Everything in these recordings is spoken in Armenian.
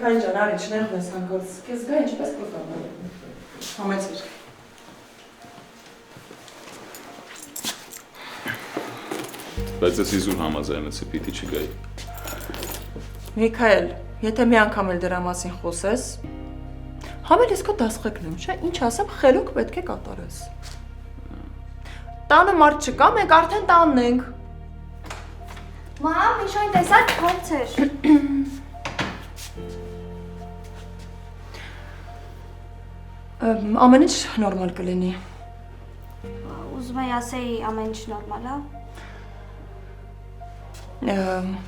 Միքայել ջան, արի չնեղվես հանկարծ, քեզ գա ինչպես կոտանալ։ Համեցիր։ Բայց ես իզուր համաձայնեցի պիտի չգայի։ Միքայել, եթե մի անգամ էլ դրա մասին խոսես, համել ես քո դասղեկն եմ, չէ՞, ինչ ասեմ, խելոք պետք է կատարես։ Տանը մարդ չկա, մենք արդեն տանն ենք։ Մամ, Միշոյին տեսար փորձ էր։ Ամեն ինչ նորմալ կլինի։ Ուզում եի ասեի ամեն ինչ նորմալ է։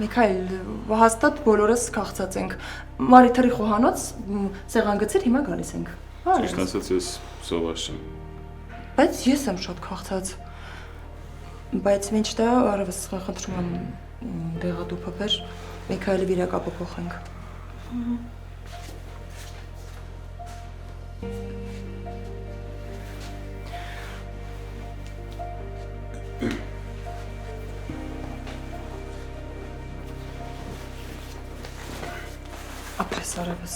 Միքայել, հաստատ բոլորս քաղցած ենք։ Մարիթրի խոհանոց սեղան գցիր, հիմա գալիս ենք։ Ճիշտ ասած ես սոված չեմ։ Բայց ես եմ շատ քաղցած։ Բայց մինչ դա արևս խնդրում եմ դեղատու փոփեր, Միքայելի վիրակապը փոխենք։ Ապրես արևս։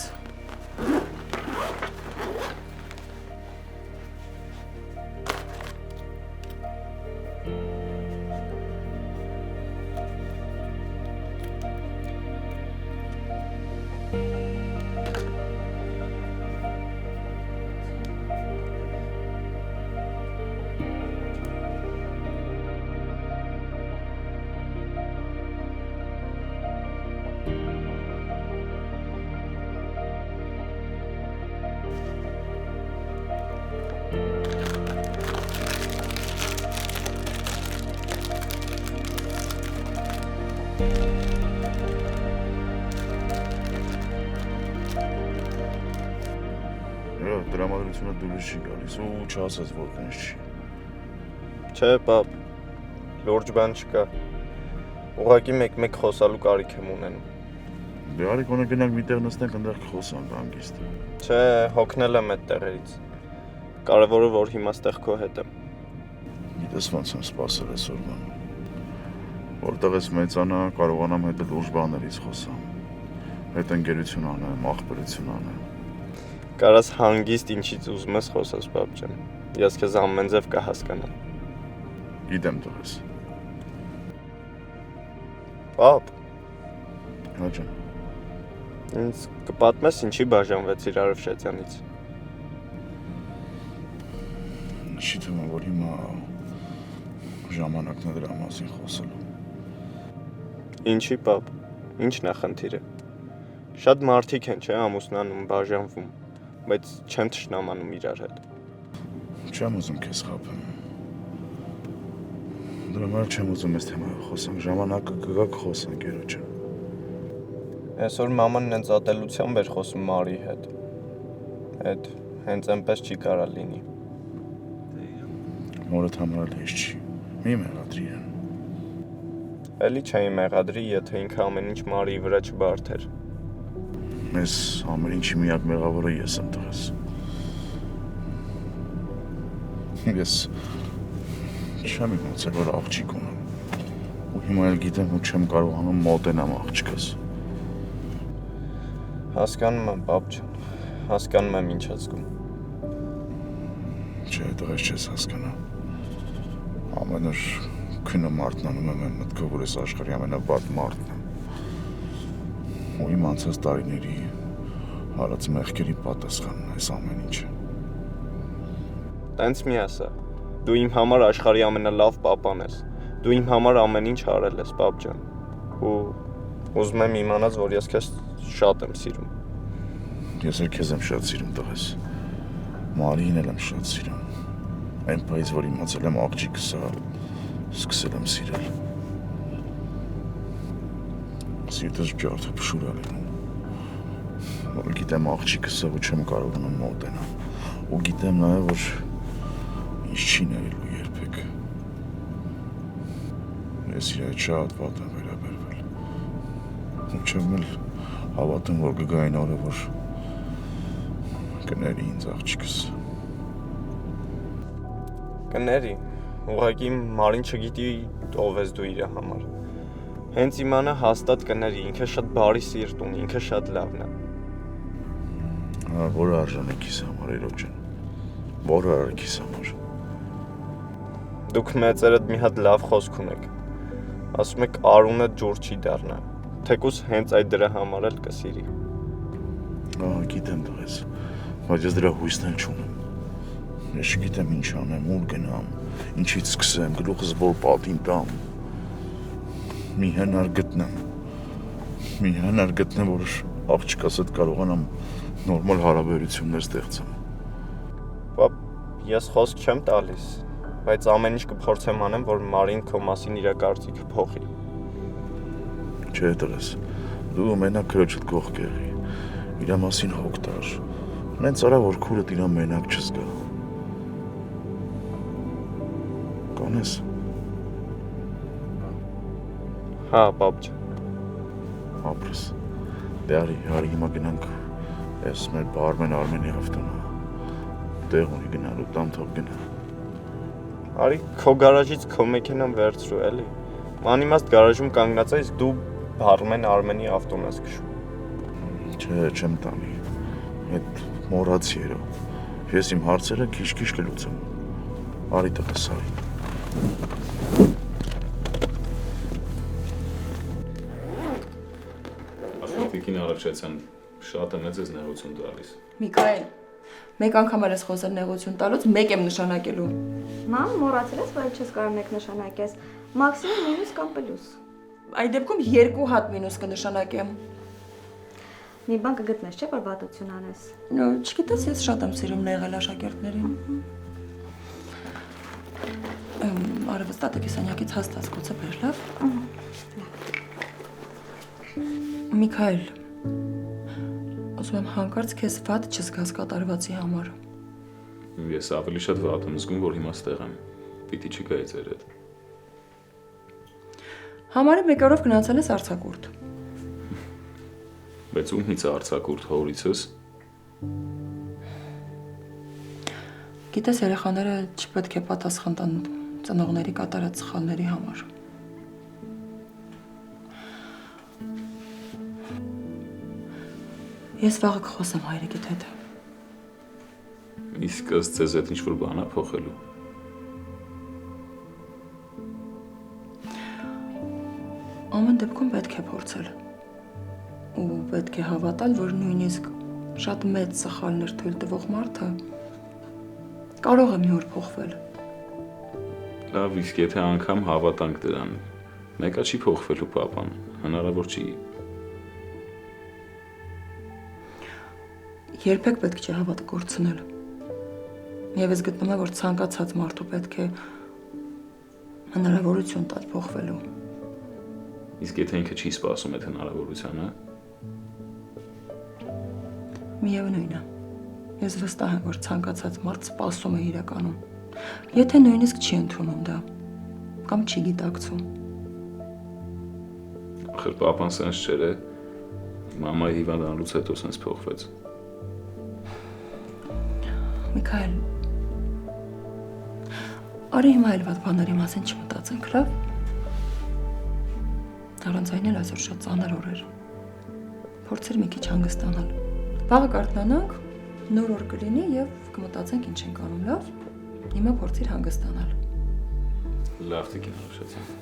Դրամատուրգությունը դուրս չի գալիս ու չասած որ տենց չի։ Չէ, պապ, լուրջ բան չկա։ Ուղղակի մեկ-մեկ խոսալու կարիք եմ ունենում։ Դե արի գոնե գնանք միտեղ նստենք, այնտեղ կխոսանք հանգիստ։ Չէ, հոգնել եմ այդ տեղերից։ Կարևորը որ հիմա ստեղ քո հետ եմ։ Գիտես ոնց եմ սպասել այսօր բան։ Որտեղ ես մեծանա, կարողանամ հետ լուրջ բաներից խոսամ։ Հետ ընկերություն անեմ, աղբերություն անեմ։ Կարաս հանգիստ ինչից ուզում ես խոսես, պապ ջան։ Ես քեզ ամեն ձև կհասկանամ։ Գիտեմ տղես։ Պապ, Հա ջան։ ինձ կպատմես ինչի բաժանվեցիր Արևշեցյանից։ Չի թվում որ հիմա ժամանակն է դրա մասին խոսելու։ Ինչի, պապ, ինչն է խնդիրը։ Շատ մարդիկ են, չէ, ամուսնանում, բաժանվում, բայց չեն թշնամանում իրար հետ։ Չեմ ուզում քեզ խաբեմ։ Դրա համար չեմ ուզում այս թեմայով խոսանք, ժամանակը կգա կխոսանք երոջը։ Այսօր մաման հենց ատելությամբ էր խոսում Մարիի հետ։ Այդ հենց այնպես չի կարա լինի։ Մորդ համար էլ հեշտ չի։ Մի մեղադրի են։ Էլի չէի մեղադրի, եթե ինքը ամեն ինչ Մարիի վրա չբարդեր։ Մեզ ամեն ինչի միակ մեղավորը ես եմ տղես։ Ես չեմ իմացել որ աղջիկ ունեմ։ Ու հիմա էլ գիտեմ ու չեմ կարողանում մոտենամ աղջիկս։ Հասկանում եմ, պապ ջան, հասկանում եմ ինչ ես զգում։ Չէ, տղես չես հասկանա։ Ամեն օր քնը մարտնանում եմ մտքով, որ ես աշխարհի ամենավատ մարդն եմ։ Ու իմ անցած տարիների հարած մեղքերի պատասխանն է այս ամեն ինչը։ Տենց մի ասա։ Դու իմ համար աշխարհի ամենալավ պապան ես։ Դու իմ համար ամեն ինչ արել ես, պապ ջան։ Ու ուզում եմ իմանալ, որ ես քեզ շատ եմ սիրում։ Ես էլ քեզ եմ շատ սիրում, տղես։ Մարիին էլ եմ շատ սիրում։ Այն պայից, որ իմացել եմ աղջիկս է, սկսել եմ սիրել։ Սիրտս ջարդը փշուր է լինում։ Որ գիտեմ աղջիկս է ու չեմ կարողանում մոտենալ։ Ու գիտեմ նաև, որ ինչ չի ներելու երբեք։ Ես իր այդ շատ վատ եմ վերաբերվել։ Ու չեմ էլ հավատում, որ կգա այն օրը, որ կների ինձ աղջիկս։ Կների, ուղղակի Մարին չգիտի ով ես դու իր համար։ Հենց իմանա հաստատ կների, ինքը շատ բարի սիրտ ունի, ինքը շատ լավն է։ Որը արժանիքիս համար, իրոք ջան։ Որը արքիս համար։ Դուք մեծերդ մի հատ լավ խոսք ունեք։ Ասում եք Արունը ջուր չի դառնա։ Թեկուզ հենց այդ դրա համար էլ կսիրի։ Գիտեմ տղես, բայց ես դրա հույսն էլ չունեմ։ Ես չգիտեմ ինչ անեմ, ուր գնամ, ինչից սկսեմ, գլուխս որ պատին տամ։ Մի հնար գտնեմ, որ աղջկաս հետ կարողանամ նորմալ հարաբերություններ ստեղծեմ։ Պապ, ես խոսք չեմ տալիս, բայց ամեն ինչ կփորձեմ անեմ, որ Մարին քո մասին իր կարծիքը փոխի։ Չէ տղես, դու մենակ քրոջդ կողք եղի, իր մասին հոգ տար, նենց արա, որ քուրդ իրան մենակ չզգա։ Կանես։ Հա, պապ ջան։ Ապրես, դե արի հիմա գնանք, ես մեր բարմեն Արմենի ավտոնա, տեղ ունի գնալու, տան թող գնա։ Արի քո գարաժից քո մեքենան վերցրու էլի։ Անիմաստ գարաժում կանգնած ես, դու բարմեն Արմենի ավտոն ես քշում։ Չէ, չեմ տանի, այդ մոռացի երո, ես իմ հարցերը քիչ-քիչ կլուծեմ, արի տղես, արի։ Աշոտիկին առաջացան շատ է մեծ ես նեղություն տալիս։ Միքայել, մեկ անգամ ես խոսել նեղություն տալուց, մեկ եմ նշանակելու։ Մամ, մոռացել ես, որ չես կարող մեկ նշանակես։ Մաքսիմում մինուս կամ պլյուս։ Այդ դեպքում 2 հատ մինուս կնշանակեմ։ Մի բան կգտնես, չէ՞ որ վատություն անես։ Չգիտես, ես շատ եմ սիրում նեղել աշակերտներին։ Արևս տատիկիսանյակից հաստած գուցե բեր, լավ։ Միքայել, ուզում եմ հանկարծ քեզ վատ չզգաս կատարվածի համար։ Ես ավելի շատ վատ եմ զգում, որ հիմա ստեղ եմ։ Պիտի չգայի ձեր հետ։ Համարը մեկ օրով գնացել ես արձակուրդ։ Բայց ումից է արձակուրդ հորիցս։ Գիտես, երեխաները չպետք է պատասխան տան ծնողների կատարած սխալների համար։ Ես վաղը կխոսեմ հայրիկիդ հետ։ Իսկ ըստ ձեզ հետ ինչ-որ բան է փոխելու։ Ամեն դեպքում պետք է փորձել։ Ու պետք է հավատալ, որ նույնիսկ շատ մեծ սխալներ թույլ տվող մարդը կարող է մի օր փոխվել։ Լավ, իսկ եթե անգամ հավատանք դրան, մեկը չի փոխվելու պապան, հնարավոր չի։ Երբեք պետք չէ հավատը կորցնել։ Եվ ես գտնում եմ, որ ցանկացած մարդու պետք է հնարավորություն տալ փոխվելու։ Իսկ եթե ինքը չի սպասում այդ հնարավորությանը, Միևնույն է։ Ես վստահ եմ, որ ցանկացած մարդ սպասում է իրականում։ Եթե նույնիսկ չի ընդունում դա, կամ չի գիտակցում։ ախր պապան սենց չէր է, մամայի հիվանդանալուց հետո սենց փոխվեց։ Միքայել, արի հիմա էլ վատ բաների մասին չմտածենք, լավ։ Առանց այն էլ այսօր շատ ծանր օր էր։ Փորձեր մի քիչ հանգստանալ։ Վաղը կարթնանանք, նոր օր կլինի եւ կմտածենք ինչ ենք անում, լավ։ Հիմա փորձիր հանգստանալ։ Լավ տիկին Արշացյան։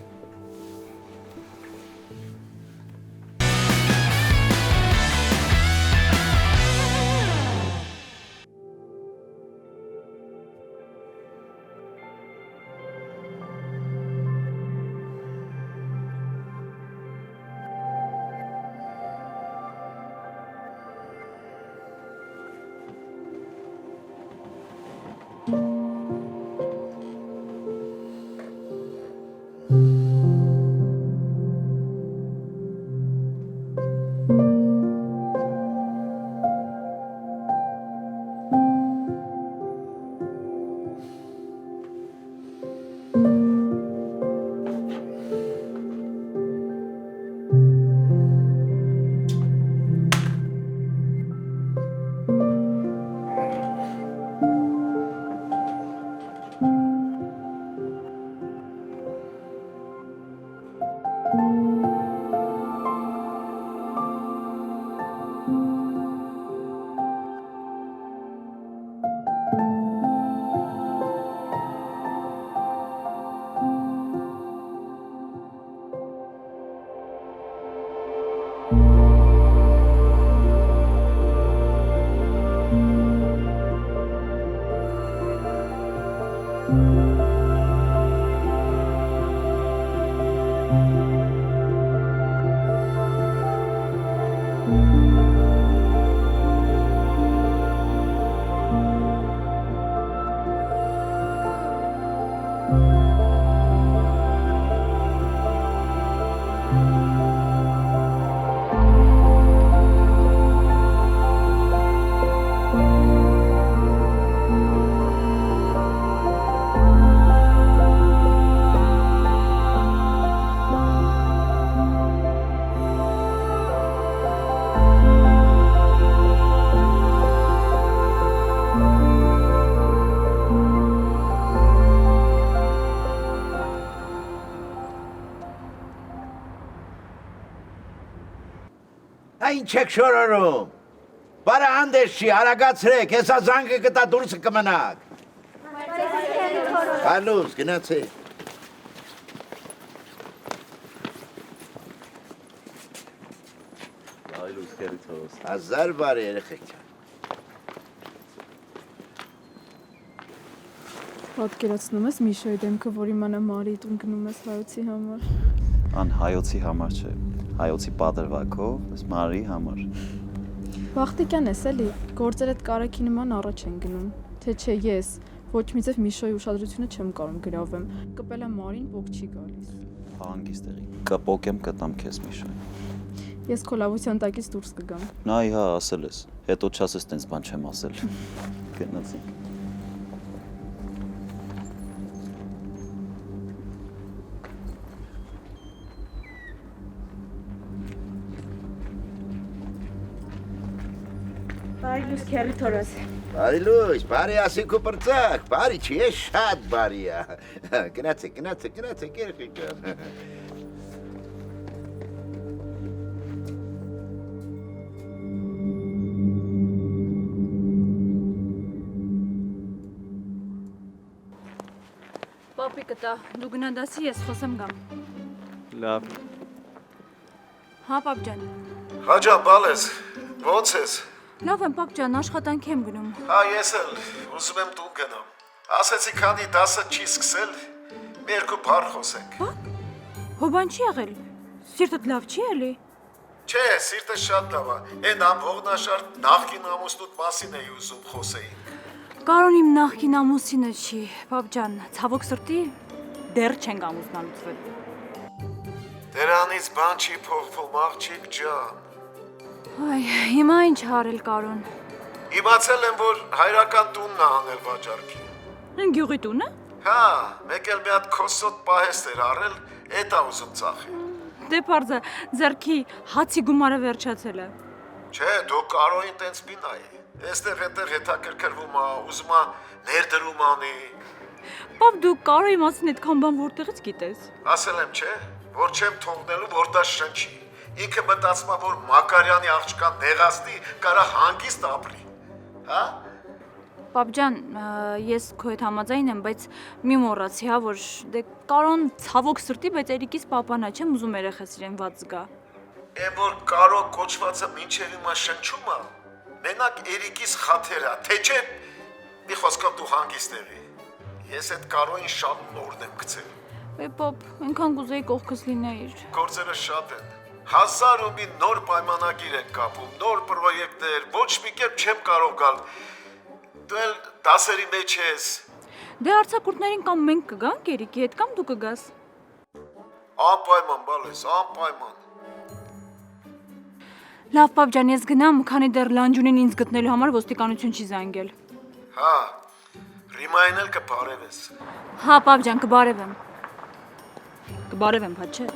Ինչ եք շորորում։ Բարը հանդես չի, արագացրեք, հեսա զանգը կտա դուրսը կմնաք։ Հալուս, գնացեք։ Այլուս քերի թողոս։ Հազար բարի երեխեք։ Պատկերացնում ես Միշոյի դեմքը, որ իմանա Մարիի տուն գնում ես հայոցի համար։ Ան հայոցի համար չէ, հայոցի պատրվակով, ըս Մարիի համար։ Վախտիկյան ես էլի, գործերդ կարեքի նման առաջ են գնում, թե չէ ես, ոչ մի ձև Միշոյի ուշադրությունը չեմ կարող գրավեմ, կպել եմ Մարին, ոգ չի գալիս։ Հանգիստ եղի, կպոկեմ կտամ քեզ Միշոյ։ Ես քո լավության տակից դուրս կգամ։ Նա իհա ասել ես, հետո չասես տենց բան չեմ ասել։ Գնացինք։ Բարի լույս քերի թորոս։ Բարի լույս, բարի ասիք ու պրծակ, բարի չի, ես շատ բարի է։ Գնացեք, երեխեք ջան։ Պապի կտա, դու գնա դասի, ես խոսեմ գամ։ Լավ։ Հա, պապ ջան։ Հաջա բալես, ո՞նց ես։ Լավ եմ, պապ ջան, աշխատանքի եմ գնում։ Հա, ես էլ ուզում եմ տուն գնամ։ Ասեցի քանի դասը չի սկսել, մի երկու բառ խոսենք։ Բա։ Հոբան չի եղել։ Սիրտդ լավ չի էլի։ Չէ, սիրտը շատ լավ է։ Էն ամբողնաշարժ նախկին ամուսնուդ մասին էի ուզում խոսեինք։ Կարոն իմ նախկին ամուսինը չի, պապ ջան, ցավոք սրտի դեռ չենք ամուսնալուծվել։ Դրանից բան չի փոխվում, աղջիկ ջան։ Այ, հիմա ինչ արել Կարոն։ Իմացել եմ, որ հայրական տունն է անել վաճառքի։ Են գյուղի տունը։ Հա, մեկ էլ մի հատ քոսոտ պահեստ էր առել, էդ է ուզում ծախի։ Դե պարզա, ձեռքի հացի գումարը վերջացել է։ Չէ, դու Կարոյին տենց մինայի։ Այստեղ հետեղ հետաքրքրվում է, ուզում է ներդրում անի։ Պապ դու Կարոյի մասին այդքան բան որտեղից գիտես։ Ասել եմ, չէ, որ չեմ թողնելու, որ դա շնչի։ Ինքը մտածում է, որ Մակարյանի աղջկան նեղացնի, կարա հանգիստ ապրի։ Հա? Պապ ջան, ես քո հետ համաձայն եմ, բայց մի մոռացի, հա, որ դե Կարոն ցավոք սրտի, բայց Էրիկիս պապանա, չեմ ուզում երեխես իրեն վատ զգա։ Էն որ Կարո կոչվածը մինչև հիմա շնչում է, մենակ Էրիկիս խաթերա, թե չէ, մի խոսքով դու հանգիստ եղի։ Ես այդ Կարոյին շատ նորն եմ գցել։ Է պապ, այնքան կուզեի կողքս լինեիր։ Գործերը շատ են։ 1000 ու մի նոր պայմանագիր են կապում, նոր պրոյեկտներ, ոչ մի կերպ չեմ կարող գալ։ Դու էլ դասերի մեջ ես։ Դե արձակուրդներին կամ մենք կգանք Էրիկի հետ, կամ դու կգաս։ Անպայման, բալես, անպայման։ Լավ, պապ ջան, ես գնամ, քանի դեռ լանջունին ինձ գտնելու համար ոստիկանություն չի զանգել։ Հա, Ռիմային էլ կբարևես։ Հա, պապ ջան, կբարևեմ։ Կբարևեմ, հա չէ։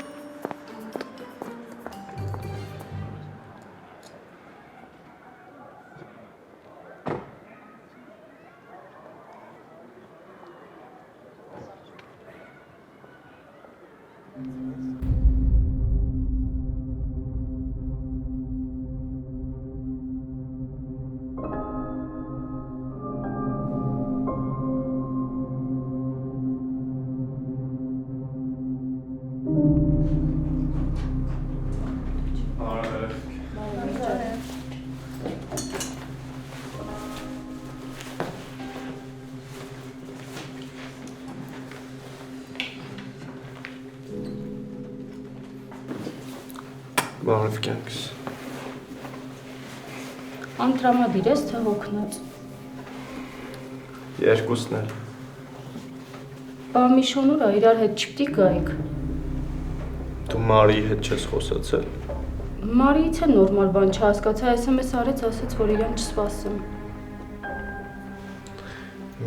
Բարև կյանքս։ Անտրամադիր ես, թե հոգնած։ Երկուսն էլ։ Բա Միշոնուրա իրար հետ չպիտի գայիք։ Դու Մարիի հետ չես խոսացել։ Մարիից է նորմալ բան չհասկացա, SMS արեց, ասաց, որ իրան չսպասեմ։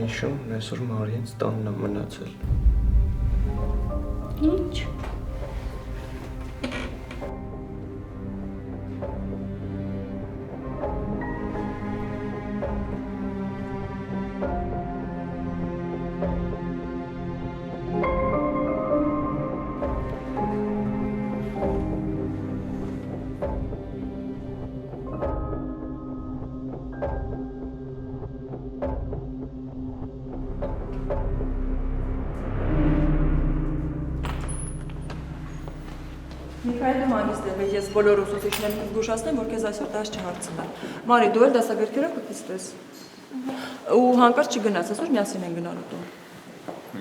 Միշոն այսօր Մարիից տանն է մնացել։ Ինչ։ Միքայելը մանիստեղ է, ես բոլոր ուսուցիչներին զգուշացնեմ, որ քեզ այսօր դաս չհարցնեմ։ Մարի, դու էլ դասագրքերով կփիստես։ Ու հանկարծ չգնաց, այսօր միասին են գնալու տուն։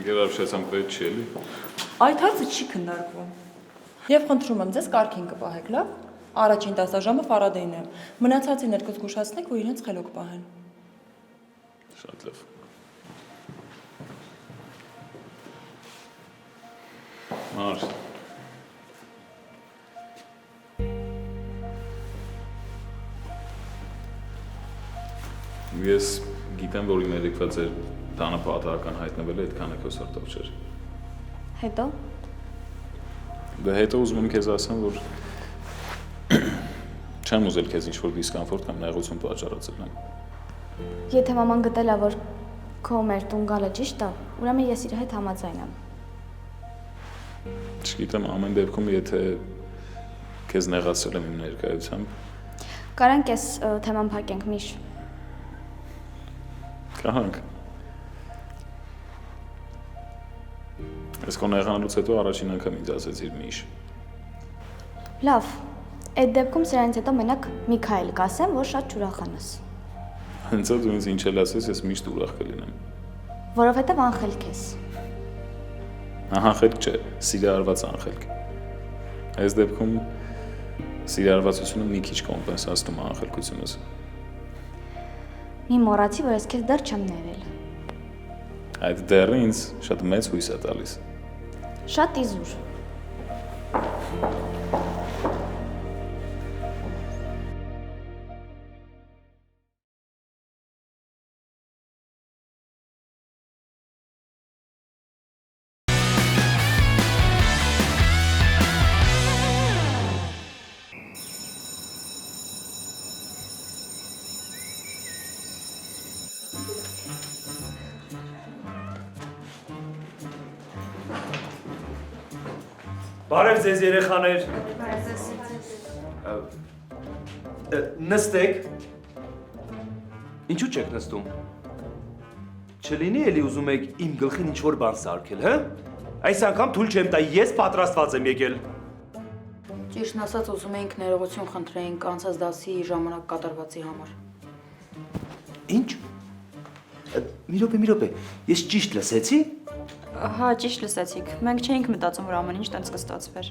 Գերարշեցան պետք չի էլի։ Այդ հարցը չի քննարկվում։ Եվ խնդրում եմ ձեզ կարգին կպահեք, լավ։ Առաջին դասաժամը Ֆարադեին է։ Մնացածին երկու զգուշացնեք, որ իրենց խելոք պահեն։ Շատ լավ։ Մար։ Ես գիտեմ, որ իմ երեկվա ձեր տանը պատահական հայտնվել է, այդքանը քո սրտով չէր։ Հետո։ Դե հետո ուզում եմ քեզ ասեմ, որ չեմ ուզել քեզ ինչ-որ դիսկոմֆորտ կամ նեղություն պատճառացնել եմ։ Եթե մաման գտել է, որ քո մեր տուն գալը ճիշտ է, ուրեմն ես իր հետ համաձայն եմ։ Չգիտեմ, ամեն դեպքում, եթե քեզ նեղացրել եմ իմ ներկայությամբ, Կարանք այս թեման փակենք, Միշ։ Կահանք։ Ես քո նեղանալուց հետո առաջին անգամ ինձ ասեցիր Միշ։ Լավ, այդ դեպքում սրանից հետո մենակ Միքայել կասեմ, որ շատ ուրախանաս։ Հենց դու ինձ ինչ էլ ասես, ես միշտ ուրախ կլինեմ։ Որովհետև անխելք ես։ Անխելք չէ, սիրարված անխելք։ Այս դեպքում սիրարվածությունը մի քիչ կոմպենսացնում է անխելքությունս։ Մի մոռացի, որ ես քեզ դեռ չեմ ներել։ Այդ դեռը ինձ շատ մեծ հույս է տալիս։ Շատ իզուր։ Բարև ձեզ երեխաներ։ Նստեք։ Ինչու չեք նստում։ Չլինի էլի ուզում եք իմ գլխին ինչ-որ բան սարքել, հա։ Այս անգամ թույլ չեմ տա, ես պատրաստված եմ եկել։ Ճիշտն ասած ուզում էինք ներողություն խնդրեինք անցած դասի ժամանակ կատարվածի համար։ Ինչ։ Մի րոպե, ես ճիշտ լսեցի։ Հա, ճիշտ լսեցիք։ Մենք չէինք մտածում, որ ամեն ինչ տենց կստացվեր։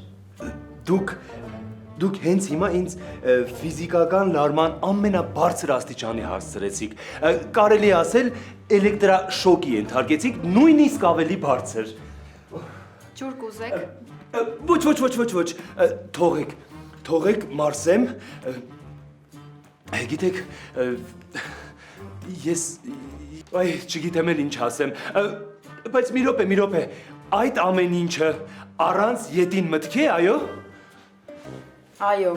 Դուք հենց հիմա ինձ ֆիզիկական լարման ամենաբարձր աստիճանի հասցրեցիք։ Կարելի ասել էլեկտրաշոկի ենթարկեցիք, նույնիսկ ավելի բարձր։ Ջուր կուզեք։ Ոչ, թողեք մարսեմ։ Գիտեք, ես չգիտեմ էլ ինչ ասեմ, բայց մի րոպե, այդ ամեն ինչը առանց ետին մտքի, այո։ Այո,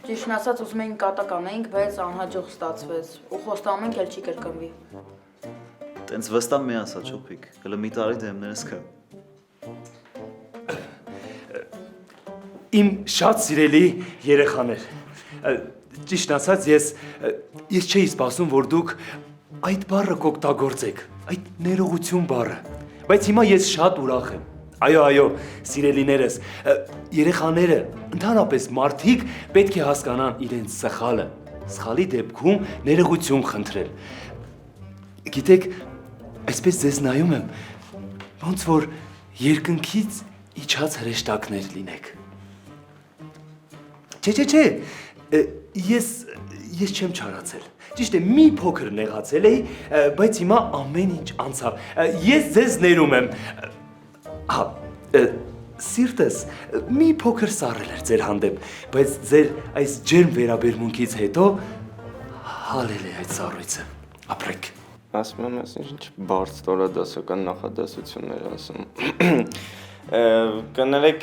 ճիշտն ասած ուզում էինք կատակ անեինք, բայց անհաջող ստացվեց, ու խոստանում ենք էլ չի կրկնվի։ Տենց վստահ մի ասա, չոփիկ, հələ մի տարի դեմներս կա։ Իմ շատ սիրելի երեխաներ, ճիշտ ասած ես չէի սպասում, որ դուք այդ բառը կօգտագործեք, այդ ներողություն բառը, բայց հիմա ես շատ ուրախ եմ։ Այո, սիրելիներս, երեխաները, ընդհանրապես մարդիկ պետք է հասկանան իրենց սխալը, սխալի դեպքում ներողություն խնդրել։ Գիտեք, այսպես ձեզ նայում եմ, ոնց որ երկնքից իջած հրեշտակներ լինեք։ Չէ, ես չեմ չարացել։ Ճիշտ է, մի փոքր նեղացել էի, բայց հիմա ամեն ինչ անցավ։ Ես ձեզ ներում եմ։ Սիրտս մի փոքր սառել էր ձեր հանդեպ, բայց ձեր այս ջերմ վերաբերմունքից հետո հալել է այդ սառույցը։ Ապրեք։ Ասում եմ, ինչ բարդ ստորադասական նախադասություններ ասում։ Կներեք,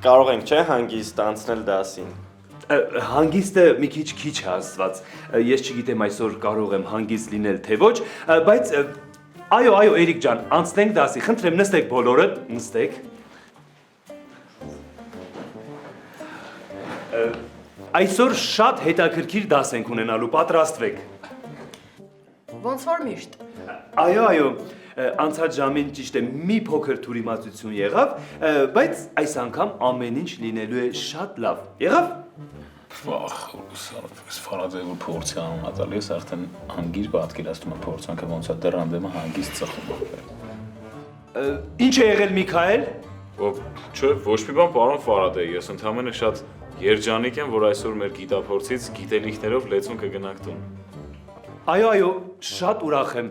կարող ենք, չէ՞, հանգիստ անցնել դասին։ Հանգիստը մի քիչ է ասված։ Ես չգիտեմ այսօր կարող եմ հանգիստ լինել թե ոչ, բայց այո, Էրիկ ջան, անցնենք դասի։ Խնդրեմ, նստեք բոլորը, նստեք։ Այսօր շատ հետաքրքիր դաս ենք ունենալու, պատրաստվեք։ Ոնց որ միշտ։ Այո, անցած ժամին ճիշտ է մի փոքր թուրիմացություն եղավ, բայց այս անգամ ամեն ինչ լինելու է շատ լավ։ Եղավ։ Վախ, Ֆարադեյը փորձի անուն ատալ, ես արդեն հանգիր պատկերացնում եմ փորձանքը ոնց է դեռ անդեմը հանգիստ ծխում է։ Ինչ է եղել Միքայել։ Չէ, ոչ մի բան, պարոն Ֆարադեյ, ես ընդհանրապես շատ երջանիկ եմ, որ այսօր մեր գիտափորձից գիտելիքներով լեցուն կգնանք տուն։ Այո, շատ ուրախ եմ,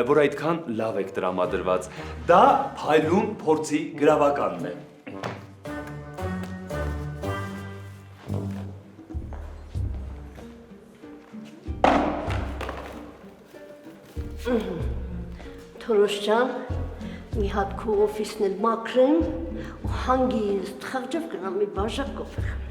որ այդքան լավ եք տրամադրված։ Դա փայլուն փորձի գրավականն է։ Թորոշ ջան, մի հատ քո օֆիսն էլ մաքրեմ ու հանգիստ խղճով գնամ մի բաժակ կոֆե խմեմ։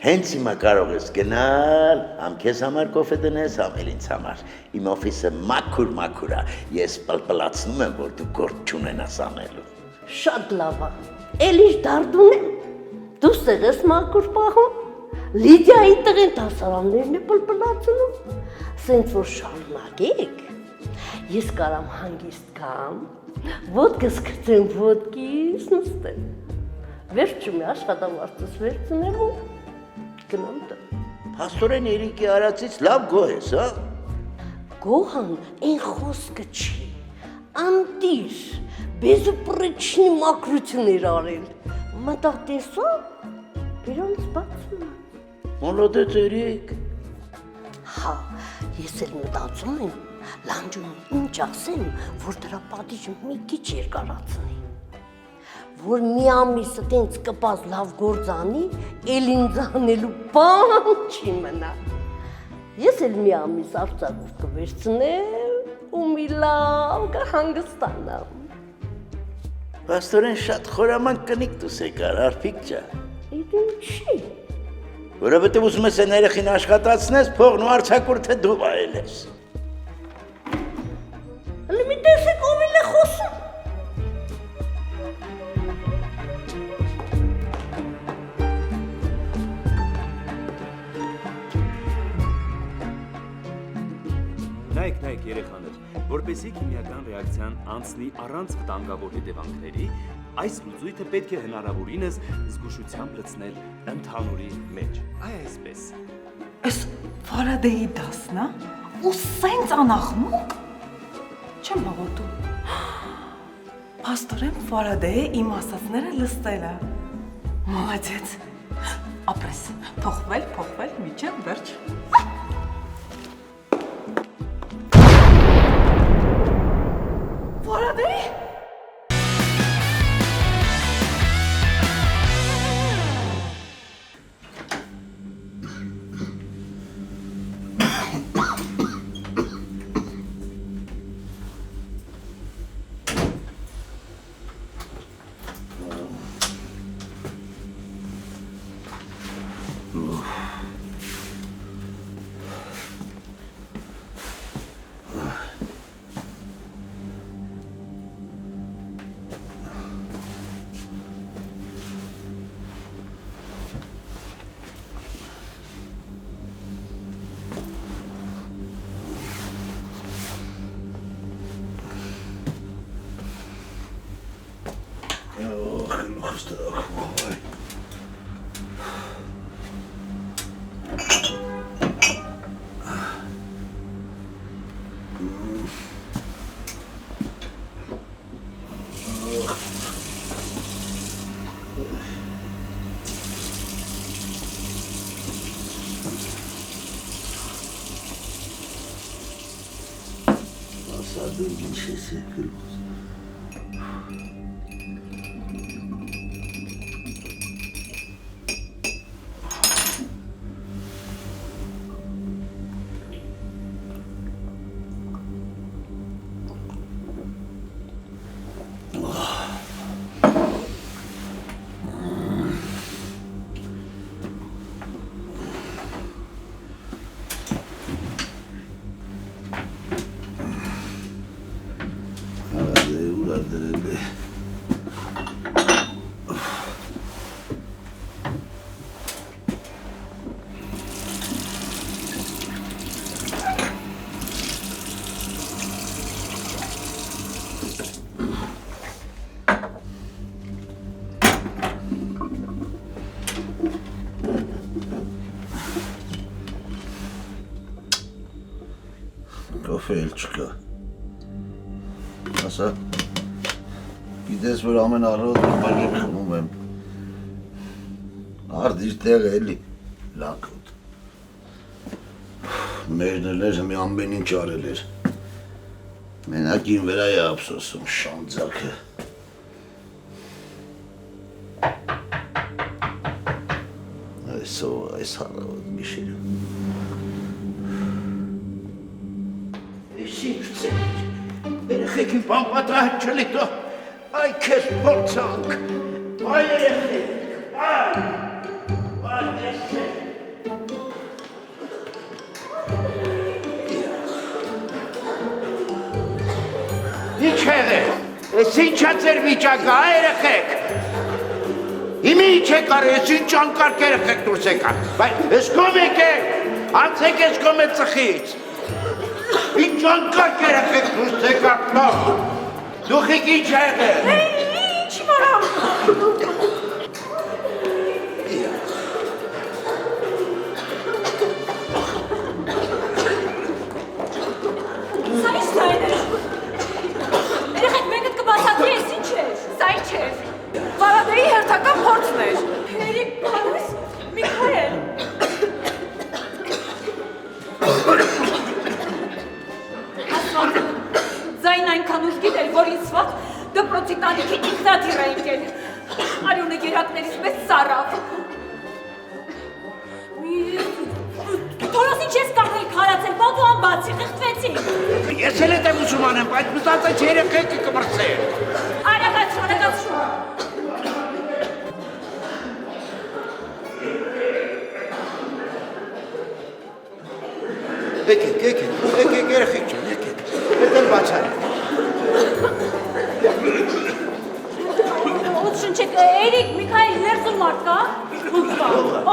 Հենց հիմա կարող ես գնալ, համ քեզ համար կոֆե դնես, համ էլ ինձ համար։ Իմ օֆիսը մաքուր է, ես պլպլացնում եմ, որ դու գործ չունենաս անելու։ Շատ լավ է, էլ ինչ դարդուն եմ, դու սեր ես մաքուր պահում, Լիդիայի տղեն դասարաններն է պլպլացնում, սենց որ շարունակեք, ես կարամ հանգիստ կամ, ոտքս գցեմ ոտքիս նստեմ, վերջում է աշխատավարձս վերցնեմ ու գնամ տան։ Փաստորեն Էրիկի արածից լավ գոհ ես, հա։ Գոհան այն խոսքը չի, անտիր, բեզուպրիչնի մակրություններ արել, մտաղ տեսա, իրանց բացում է։ Մոլոդեց Էրիկ։ Հա, ես էլ մտածում եմ, լանջում ինչ ասեմ, որ դրա պատիժը մի քիչ երկարացնի, որ մի ամիսը տենց կպած լավ գործ անի, էլ ինձ անելու բան չի մնա։ Ես էլ մի ամիս արձակով կվերցնեմ ու մի լավ կհանգստանամ։ Փաստորեն շատ խորամանկ կնիկ դուս եկար, Արփիկ ջան։ Իդ ինչի։ Որովհետև ուզում ես այն երեխին աշխատացնես, փողն ու արձակուրդը դու վայելես։ Մի տեսեք ով էլ է խոսում։ Նայեք երեխաներ, որպեսզի քիմիական ռեակցիան անցնի առանց վտանգավոր հետևանքների, այս լուծույթը պետք է հնարավորինս զգուշությամբ լցնել ընդհանուրի մեջ։ Այսպես։ Այս Ֆարադեյի դասն է, ու սենց անախմուկ։ Չեմ հավատում։ Փաստորեն Ֆարադեյը իմ ասածները լսել է։ Մոլодец։ Ապրես, փոխվել միջև վերջ։ Ֆարադեյ։ դու ինչ ես եկել։ Կոֆե էլ չկա։ Ասա, գիտես, որ ամեն առավոտ ապագին խմում եմ։ Արդիր տեղ էլի, լակոտ։ Մերն էլ էր մի ամեն ինչ արել էր։ Մենակին վրա է ափսոսում շանձակը։ Այս առավոտ գիշերում։ Երեխեքին բան պատահել չլի տո, այ քեզ փորձանք, այ երեխեք, այ երեխեք։ Ինչ եղել, ես ինչ է ձեր վիճակը, այ երեխեք։ Իմի ինչ է կար, ես ինչ անկարգ երեխեք դուրս եկան, բայց ես կոմ եկեք, անցեք ես կոմ է ծխից։ Ինչ անկարգ երեխեք դուրս եկան, դուխիկ ինչ է եղել։ Ինչ մարամ։ Սա ինչ տայն է։ Երեխեք մենքդ կբացատրի ես ինչ է։ Սա ինչ է։ Վարադեի հերթական փորձն էր։ Հերիկ, Պարուս, Միքայել։ Ասված, ձայն այնքան ուժ գիտեր, որ ինձ սված դպրոցի տանիքի ինքնաթիռ է ընկել։ Արյունը երակներից մեծ սառավ։ Թորոս ինչ ես կաղել, քարացել, բատու անբացի, խեղտվեցի։ Ես էլ եմ ուզում անեմ, բայց մտած այդ երեխեքը կմրցել։ Արագացրու։ Եկեք, երեխեք ջան, եկեք, հետ էլ բացարեք։ Ոտ շնչեք, Էրիկ, Միքայել, ներսում մարդ կա։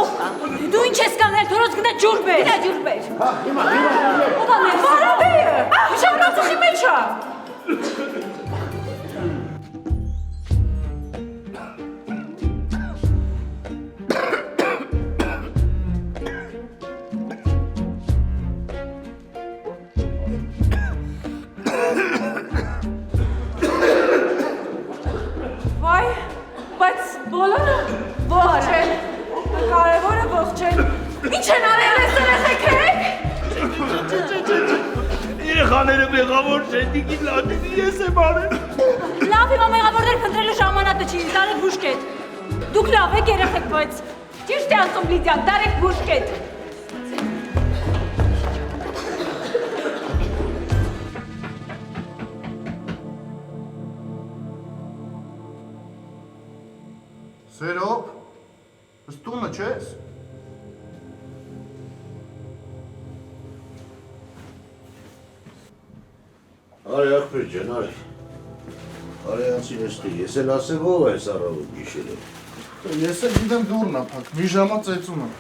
Ով կա։ Դու ինչ ես կանել, թորոց գնա ջուր բեր։ Գնա ջուր բեր։ Ով ա ներսում։ Վարադեը, շահրացուխի մեջ է։ Երեխաները մեղավոր չեն, դիկին լատինի ես եմ արել։ Լավ, հիմա մեղավորներ փնտրելու ժամանակը չի, դարեք բուժկետ։ Դուք լավ եք երեխեք, բայց ճիշտ է ասում Լիդիան, դարեք բուժկետ։ Սերոբ, ստունը չես։ Արի ախպեր ջան, արի։ Արի անցին էստի, ես էլ ասեմ ով է սառավոտ գիշերով։ Ես էլ գիտեմ դուրն ա փակ, մի ժամա ծեծում եմ։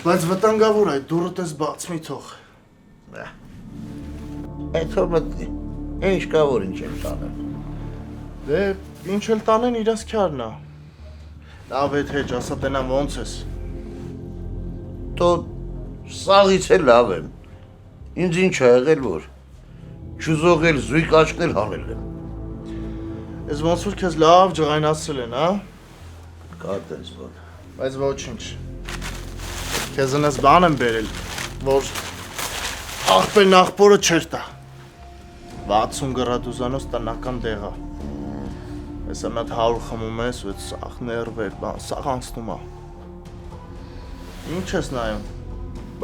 Բայց վտանգավոր այդ դուրը տես բաց մի թող։ Այդ որ մտնի, ինչ կա որ ինչ եմ տանել։ Դե, ինչ էլ տանեն իրաս քյարն ա։ Լավ հետ հեջ, ասա տենամ ոնց ես։ Տո սաղից էլ լավ եմ, ինձ ինչ է եղել որ, չուզողել զույգ աչքնել հանել եմ։ Ես ոնց որ քեզ լավ ջղայնացրել են, հա։ Կա տենց բան։ Բայց ոչինչ։ Քեզ ընես բան եմ բերել, որ աղբեն աղբորը չեր տա։ 60 գրադուզանոց տնական դեղա։ Ես ամատ 100 խմում ես, ու սաղ ներվեր, սաղ անցնում է։ Ինչ ես նայում։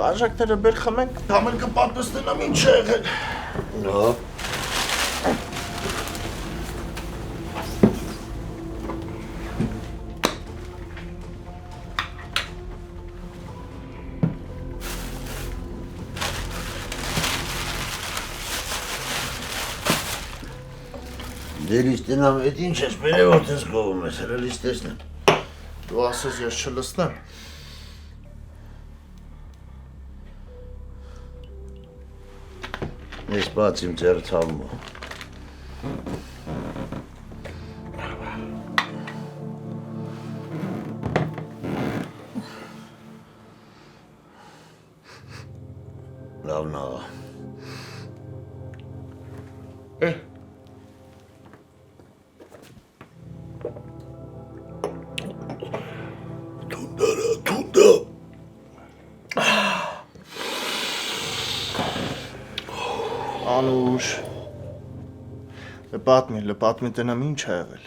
Բաժակները բեր խմենք, համել կպատմստենամ ինչ է եղել։ Նո։ Դե լիստենամ, էդ ինչ ես, բերևորդ ես գովում ես, հրը լիստեսնեմ։ Դու ասես ես չլսնեմ։ Ես բաց իմ ձեր թալմո։ Լավն աղա։ Թունդարա, թունդա։ Անուշ։ Լպատմի տնամ ինչ է եղել։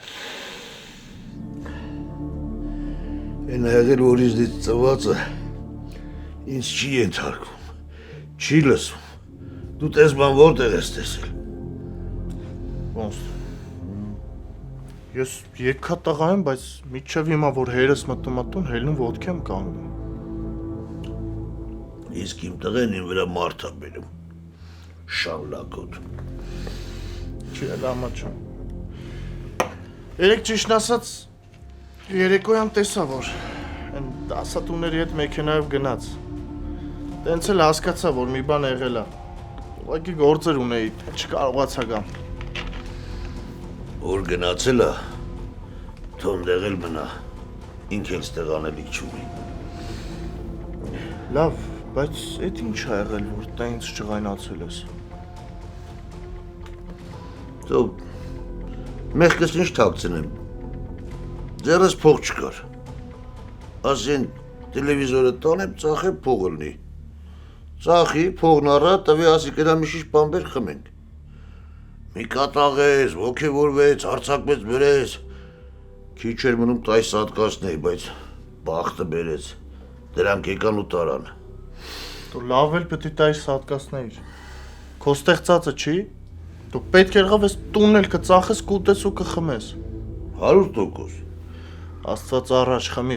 Են եղել որ իզնից ծվածը ինձ չի ենթարկվում, չի լսում, դու տես բան որտեղ ես տեսել։ Ոնց։ Ես երկա տղա եմ, բայց միջև հիմա որ հերս մտնում ատուն, հելնում ոտք եմ կանգնում։ Իսկ իմ տղեն իմ վրա մարդ է բերում, շալլակոտ։ Չի էլ ամաչա։ Երեք ճիշտ ասած, երեկոյան տեսա, որ են դասատուների հետ մեքենայով գնաց։ Տենց էլ հասկացա, որ մի բան եղել է։ Ուղղակի գործեր ունեի, չկարողացա գամ։ Որ գնացել է, թոն դեղել մնա, ինք էլ ստեղ անելիք չունի։ Լավ, բայց էդ ինչ է եղել, որ տա ինձ չղայնացել ես։ Դու մեղքս ինչ թաքցնեմ, ձերս փող չկար, ասեն տելևիզորը տանեմ, ծախեմ փող ըլնի, ծախի, փողն առա, տվի ասի կնա մի շիշ բան բեր խմենք, մի կատաղեց, ոգևորվեց, հարցակվեց բերեց, քիչ էր մնում տայ սատկացնեի, բայց բախտը բերեց, դրանք եկան ու տարան։ Դու լավ էլ պետք է տայ սատկացնեիր, քո ստեղծածը չի, դու պետք է եղավ ես տունն էլ կծախես, կուտես ու կխմես։ 100%։ Աստված առաջ, խմի։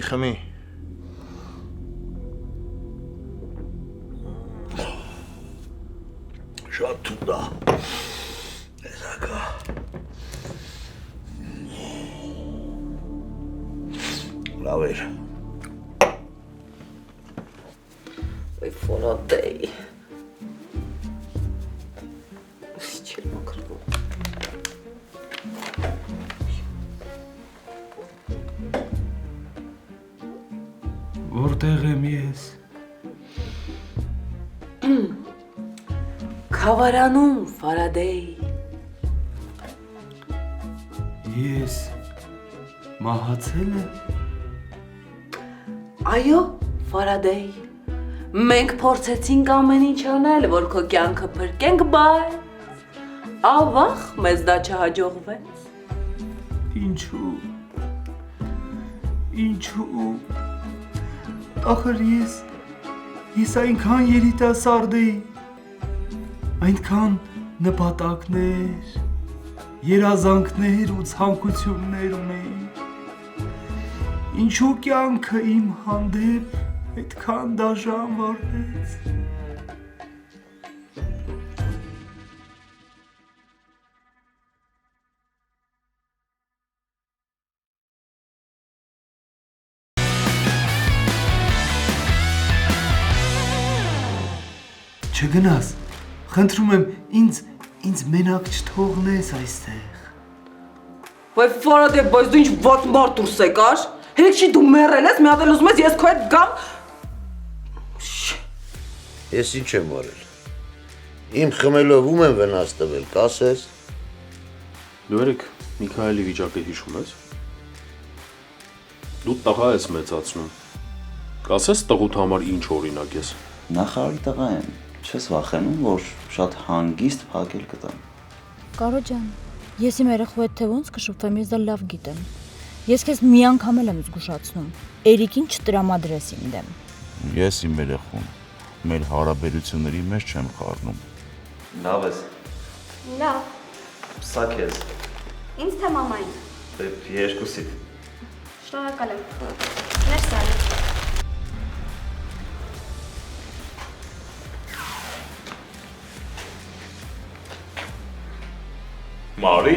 Շատ թունդ է, եզակա։ Լավ էր։ Ոյ ֆորադեյ։ Չել մաքրվում։ Որտեղ եմ ես։ Խավարանում, Ֆարադեյ։ Ես մահացել եմ։ Այո, Ֆարադեյ։ Մենք փորձեցինք ամեն ինչ անել, որ քո կյանքը փրկենք, բայց ավաղ մեզ դա չհաջողվեց։ Ինչու։ Ախր ես այնքան երիտասարդ էի, այնքան նպատակներ, երազանքներ ու ցանկություններ ունեի։ Ինչու կյանքը իմ հանդեպ այդքան դաժան վարվեց։ Չգնաս, խնդրում եմ ինձ մենակ չթողնես այստեղ։ Ոյ Ֆարադեյ, բայց դու ինչ ված մարդ դուրս եկար։ Հերիք չի դու մեռել ես, մի հատ էլ ուզում ես ես քո հետ գամ։ Ես ինչ եմ արել։ Իմ խմելով ում եմ վնաս տվել, կասես։ Դու երեք Միքայելի վիճակը հիշում ես։ Դու տղա ես մեծացնում։ Կասես տղուդ համար ինչ օրինակ ես։ Նախարարի տղա եմ։ Չես վախենում, որ շատ հանգիստ փակել կտամ։ Կարո ջան, ես իմ երեխու հետ թե ոնց կշփվեմ, ես դա լավ գիտեմ։ Ես քեզ մի անգամ եմ զգուշացնում։ Էրիկին չտրամադրես իմ դեմ։ Ես իմ երեխուն մեր հարաբերությունների մեջ չեմ խառնում։ Լավ ես։ Լավ, Սա քեզ։ ինձ թե մամային։ Երկուսիդ։ Շնորհակալ եմ։ Ներս արի։ Մարի